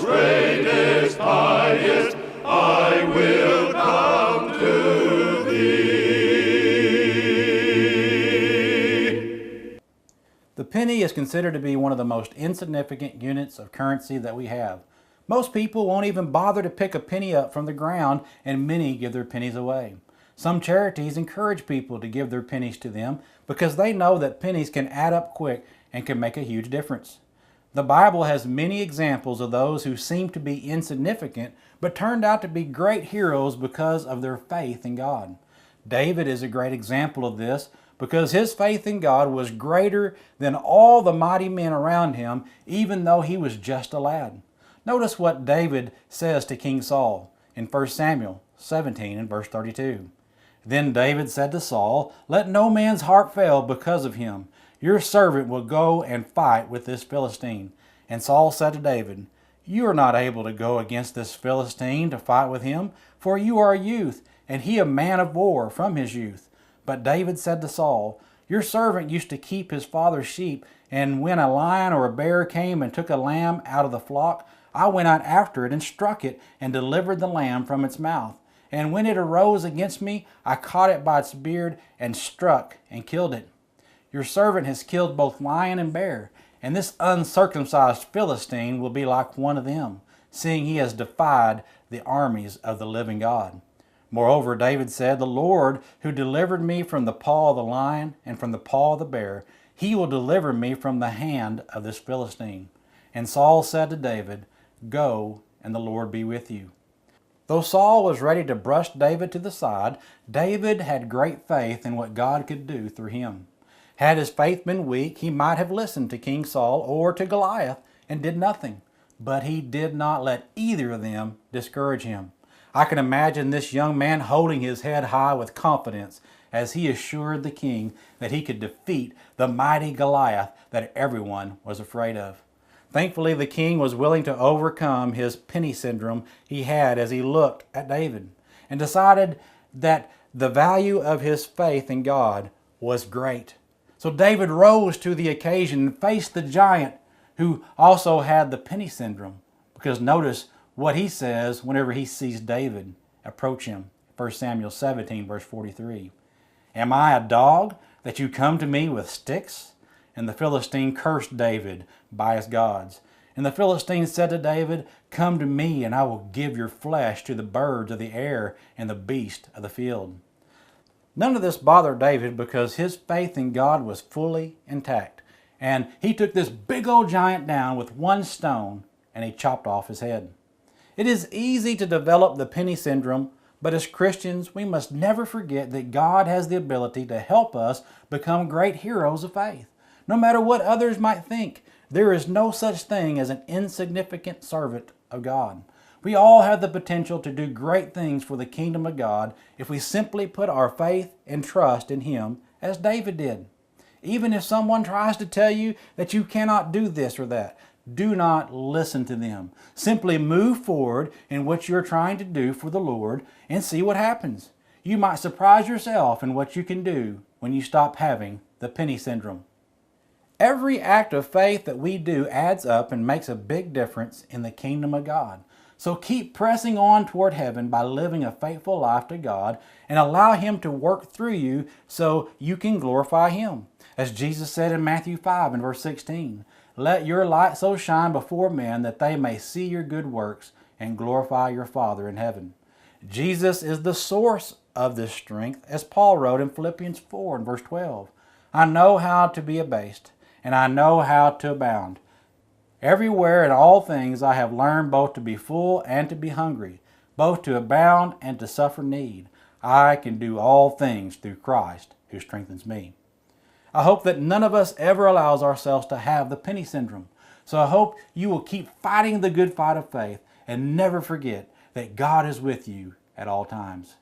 lowest, greatest, highest, I will come to thee. The penny is considered to be one of the most insignificant units of currency that we have. Most people won't even bother to pick a penny up from the ground, and many give their pennies away. Some charities encourage people to give their pennies to them because they know that pennies can add up quick and can make a huge difference. The Bible has many examples of those who seemed to be insignificant but turned out to be great heroes because of their faith in God. David is a great example of this because his faith in God was greater than all the mighty men around him, even though he was just a lad. Notice what David says to King Saul in 1 Samuel 17 and verse 32. Then David said to Saul, "Let no man's heart fail because of him. Your servant will go and fight with this Philistine." And Saul said to David, "You are not able to go against this Philistine to fight with him, for you are a youth, and he a man of war from his youth." But David said to Saul, "Your servant used to keep his father's sheep, and when a lion or a bear came and took a lamb out of the flock, I went out after it and struck it and delivered the lamb from its mouth. And when it arose against me, I caught it by its beard and struck and killed it. Your servant has killed both lion and bear, and this uncircumcised Philistine will be like one of them, seeing he has defied the armies of the living God." Moreover, David said, "The Lord, who delivered me from the paw of the lion and from the paw of the bear, he will deliver me from the hand of this Philistine." And Saul said to David, "Go, and the Lord be with you." Though Saul was ready to brush David to the side, David had great faith in what God could do through him. Had his faith been weak, he might have listened to King Saul or to Goliath and did nothing. But he did not let either of them discourage him. I can imagine this young man holding his head high with confidence as he assured the king that he could defeat the mighty Goliath that everyone was afraid of. Thankfully, the king was willing to overcome his penny syndrome he had as he looked at David and decided that the value of his faith in God was great. So David rose to the occasion and faced the giant who also had the penny syndrome, because notice what he says whenever he sees David approach him. 1 Samuel 17 verse 43. "Am I a dog that you come to me with sticks?" And the Philistine cursed David by his gods. And the Philistine said to David, "Come to me, and I will give your flesh to the birds of the air and the beasts of the field." None of this bothered David because his faith in God was fully intact. And he took this big old giant down with one stone, and he chopped off his head. It is easy to develop the penny syndrome, but as Christians, we must never forget that God has the ability to help us become great heroes of faith. No matter what others might think, there is no such thing as an insignificant servant of God. We all have the potential to do great things for the kingdom of God if we simply put our faith and trust in Him as David did. Even if someone tries to tell you that you cannot do this or that, do not listen to them. Simply move forward in what you're trying to do for the Lord and see what happens. You might surprise yourself in what you can do when you stop having the penny syndrome. Every act of faith that we do adds up and makes a big difference in the kingdom of God. So keep pressing on toward heaven by living a faithful life to God and allow Him to work through you so you can glorify Him. As Jesus said in Matthew 5 and verse 16, "Let your light so shine before men that they may see your good works and glorify your Father in heaven." Jesus is the source of this strength, as Paul wrote in Philippians 4 and verse 12. "I know how to be abased, and I know how to abound. Everywhere in all things I have learned both to be full and to be hungry, both to abound and to suffer need. I can do all things through Christ who strengthens me." I hope that none of us ever allows ourselves to have the penny syndrome. So I hope you will keep fighting the good fight of faith and never forget that God is with you at all times.